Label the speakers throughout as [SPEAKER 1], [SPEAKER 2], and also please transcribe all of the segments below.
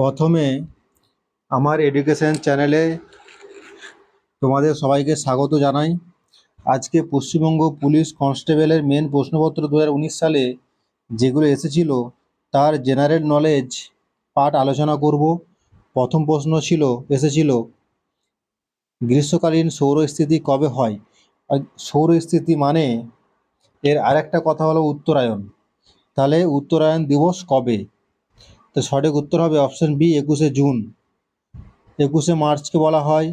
[SPEAKER 1] প্রথমে আমার এডুকেশন চ্যানেলে তোমাদের সবাইকে স্বাগত জানাই। আজকে পশ্চিমবঙ্গ পুলিশ কনস্টেবলের মেন প্রশ্নপত্র 2019 সালে যেগুলো এসেছিল তার জেনারেল নলেজ পার্ট আলোচনা করব। প্রথম প্রশ্ন এসেছিল গ্রীষ্মকালীন সৌরস্থিতি কবে হয়? আর সৌরস্থিতি মানে এর আরেকটা কথা হলো উত্তরায়ণ। তাহলে উত্তরায়ণ দিবস কবে? তো সঠিক উত্তর হবে অপশন বি, 21শে জুন। 21শে মার্চকে বলা হয়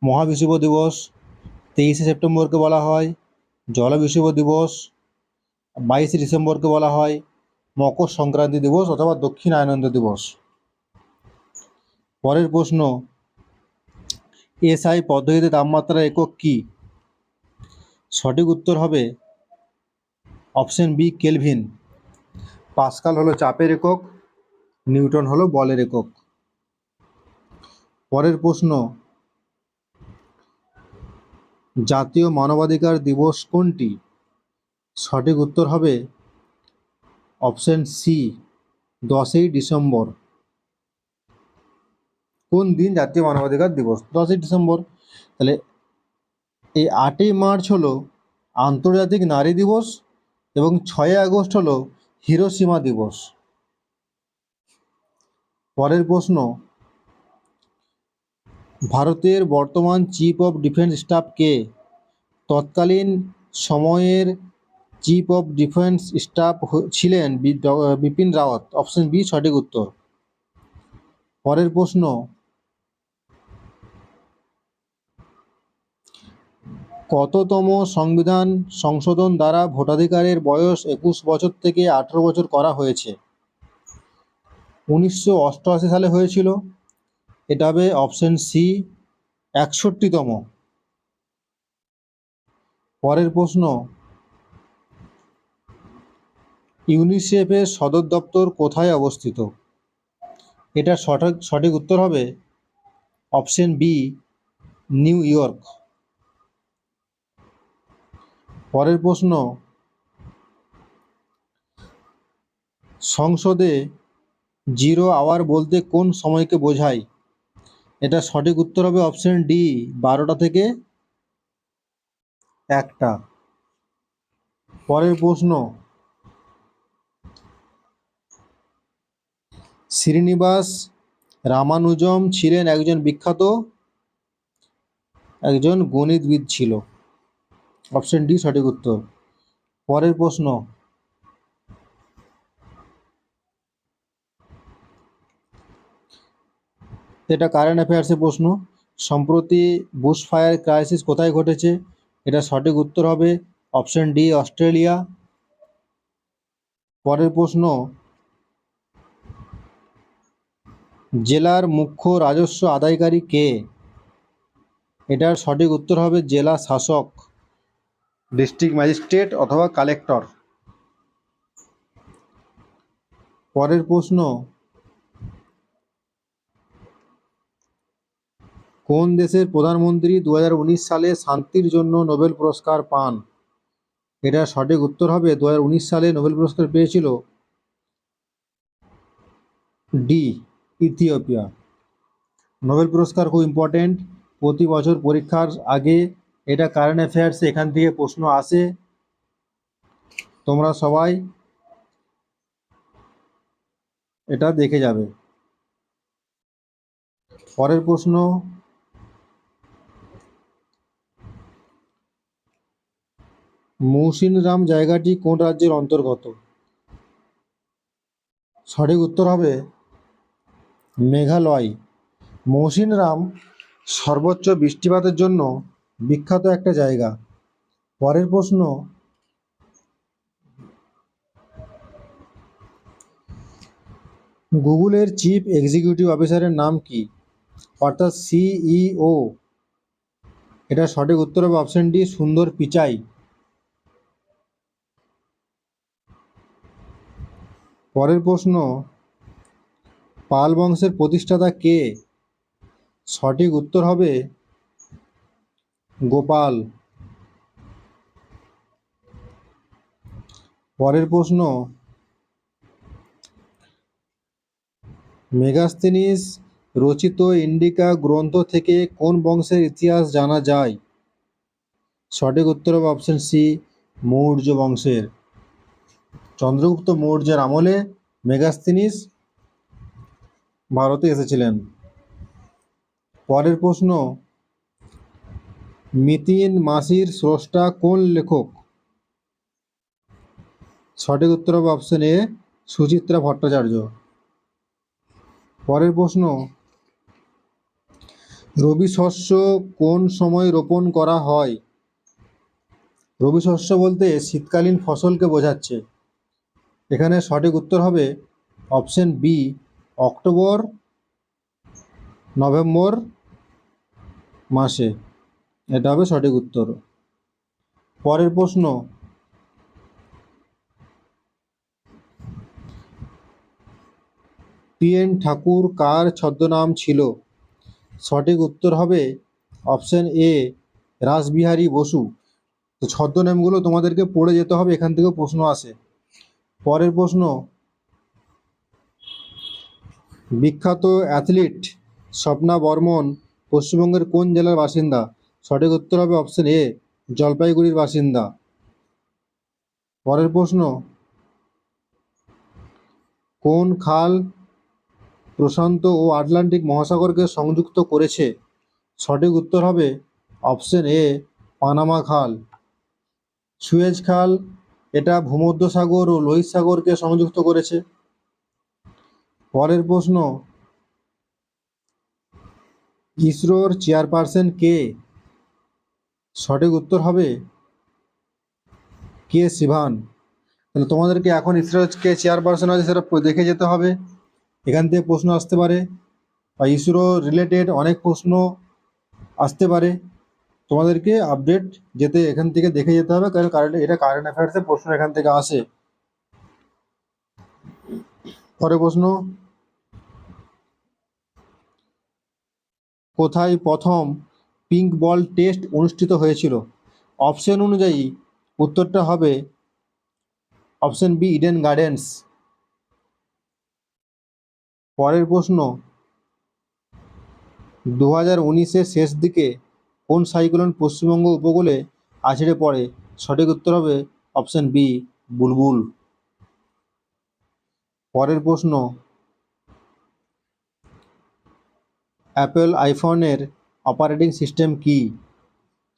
[SPEAKER 1] মহাবিষুব দিবস, 23শে সেপ্টেম্বরকে বলা হয় জলবিষুব দিবস, 22শে ডিসেম্বরকে বলা হয় মকর সংক্রান্তি দিবস অথবা দক্ষিণায়নন্দ দিবস। পরের প্রশ্ন, এসআই পদ্ধতিতে তাপমাত্রার একক কি? সঠিক উত্তর হবে অপশন বি, কেলভিন। পাস্কাল হলো চাপের একক, নিউটন হলো বলের একক। পরের প্রশ্ন, জাতীয় মানবাধিকার দিবস কোনটি? সঠিক উত্তর হবে অপশন সি, 10ই ডিসেম্বর। কোন দিন জাতীয় মানবাধিকার দিবস? 10ই ডিসেম্বর। তাহলে এই 8ই মার্চ হলো আন্তর্জাতিক নারী দিবস এবং 6ই আগস্ট হলো হিরোশিমা দিবস। পরের প্রশ্ন, ভারতের বর্তমান চিফ অফ ডিফেন্স স্টাফ কে? তৎকালীন সময়ের চিফ অফ ডিফেন্স স্টাফ ছিলেন বিপিন রাওয়াত। অপশন বি সঠিক উত্তর। পরের প্রশ্ন, কততম সংবিধান সংশোধন দ্বারা ভোটাধিকারের বয়স 21 বছর থেকে 18 বছর করা হয়েছে? 1988 সালে হয়েছিল। এটা হবে অপশন সি, 61তম। পরের প্রশ্ন, ইউনিসেফের সদর দপ্তর কোথায় অবস্থিত? এটা সঠিক উত্তর হবে অপশন বি, নিউ ইয়র্ক। পরের প্রশ্ন, সংসদে জিরো আওয়ার বলতে কোন সময়কে বোঝায়? এটা সঠিক উত্তর হবে অপশন ডি, 12টা থেকে 1টা। পরের প্রশ্ন, শ্রীনিবাস রামানুজম ছিলেন একজন বিখ্যাত গণিতবিদ ছিল। অপশন ডি সঠিক উত্তর। পরের প্রশ্ন, এটা কারেন্ট অ্যাফেয়ার্সের প্রশ্ন। সম্প্রতি বুশ ফায়ার ক্রাইসিস কোথায় ঘটেছে? এটা সঠিক উত্তর হবে অপশন ডি, অস্ট্রেলিয়া। পরের প্রশ্ন, জেলার মুখ্য রাজস্ব আদায়কারী কে? এটার সঠিক উত্তর হবে জেলা শাসক, ডিস্ট্রিক্ট ম্যাজিস্ট্রেট অথবা কালেক্টর। পরের প্রশ্ন, কোন দেশের প্রধানমন্ত্রী 2019 সালে শান্তির জন্য নোবেল পুরস্কার পান? এটা সঠিক উত্তর হবে 2019 সালে নোবেল পুরস্কার পেয়েছিল ডি, ইথিওপিয়া। নোবেল পুরস্কার খুব ইম্পর্টেন্ট, প্রতি বছর পরীক্ষার আগে এটা কারেন্ট অ্যাফেয়ার্সে এখান থেকে প্রশ্ন আসে, তোমরা সবাই এটা দেখে যাবে। পরের প্রশ্ন, মৌসিনরাম জায়গাটি কোন রাজ্যের অন্তর্গত? সঠিক উত্তর হবে মেঘালয়। মৌসিনরাম সর্বোচ্চ বৃষ্টিপাতের জন্য বিখ্যাত একটা জায়গা। পরের প্রশ্ন, গুগলের চিফ এক্সিকিউটিভ অফিসারের নাম কি? অর্থাৎ সিইও। এটা সঠিক উত্তর হবে অপশন ডি, সুন্দর পিচাই। পরের প্রশ্ন, পাল বংশের প্রতিষ্ঠাতা কে? সঠিক উত্তর হবে গোপাল। পরের প্রশ্ন, মেগাস্তিনিস রচিত ইন্ডিকা গ্রন্থ থেকে কোন বংশের ইতিহাস জানা যায়? সঠিক উত্তর হবে অপশন সি, মৌর্য বংশের। চন্দ্রগুপ্ত মৌর্যের আমলে মেগাস্তিনিস ভারতে এসেছিলেন। পরের প্রশ্ন, মিতিন মাসির স্রষ্টা কোন লেখক? সঠিক উত্তর হবে অপশন এ, সুচিত্রা ভট্টাচার্য। পরের প্রশ্ন, রবি শস্য কোন সময় রোপণ করা হয়? রবি শস্য বলতে শীতকালীন ফসলকে বোঝাচ্ছে। এখানে সঠিক উত্তর হবে অপশন বি, অক্টোবর নভেম্বর মাসে। এটা হবে সঠিক উত্তর। পরের প্রশ্ন, টি.এন. ঠাকুর কার ছদ্মনাম ছিল? সঠিক উত্তর হবে অপশন এ, রাসবিহারী বসু। তো ছদ্মনামগুলো তোমাদেরকে পড়ে যেতে হবে, এখান থেকে প্রশ্ন আসে। পরের প্রশ্ন, বিখ্যাত অ্যাথলিট স্বপ্না বর্মন পশ্চিমবঙ্গের কোন জেলার বাসিন্দা? সঠিক উত্তর হবে অপশন এ, জলপাইগুড়ির বাসিন্দা। পরের প্রশ্ন, কোন খাল প্রশান্ত ও আটলান্টিক মহাসাগরকে সংযুক্ত করেছে? সঠিক উত্তর হবে অপশন এ, পানামা খাল। সুয়েজ খাল, এটা ভূমধ্যসাগর ও লোহিত সাগরকে সংযুক্ত করেছে। পরের প্রশ্ন, ইসরোর চেয়ারপারসন কে? সঠিক উত্তর হবে কে শিভান। তাহলে তোমাদেরকে এখন ইসরোর কে চেয়ারপারসন আছে সেটা দেখে যেতে হবে, এখান থেকে প্রশ্ন আসতে পারে, বা ইসরো রিলেটেড অনেক প্রশ্ন আসতে পারে। তোমাদেরকে আপডেট যেতে এখান থেকে দেখে যেতে হবে, কারণ এটা কারেন্ট অ্যাফেয়ার্সের প্রশ্ন এখান থেকে আসে। পরের প্রশ্ন, কোথায় প্রথম পিঙ্ক বল টেস্ট অনুষ্ঠিত হয়েছিল? অপশন অনুযায়ী উত্তরটা হবে অপশন বি, ইডেন গার্ডেন্স। পরের প্রশ্ন, 2019-এর শেষ দিকে কোন সাইক্লোন পশ্চিমবঙ্গ উপকূলে আছড়ে পড়ে? সঠিক উত্তর হবে অপশন বি, বুলবুল। পরের প্রশ্ন, অ্যাপল আইফোনের অপারেটিং সিস্টেম কি?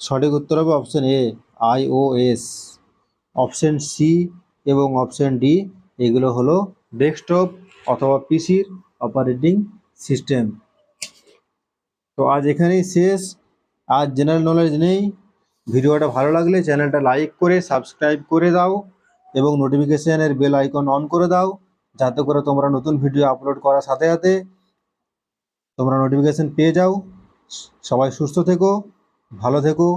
[SPEAKER 1] সঠিক উত্তর হবে option A, iOS। Option C এবং অপশন ডি এগুলো হলো ডেস্কটপ অথবা পিসির অপারেটিং সিস্টেম। তো আজ এখানেই শেষ, আজ জেনারেল নলেজ নেই। ভিডিওটা ভালো লাগলে চ্যানেলটা লাইক করে সাবস্ক্রাইব করে দাও এবং নোটিফিকেশানের বেল আইকন অন করে দাও, যাতে করে তোমরা নতুন ভিডিও আপলোড করার সাথে সাথে তোমরা নোটিফিকেশান পেয়ে যাও। সবাই সুস্থ থেকো, ভালো থেকো।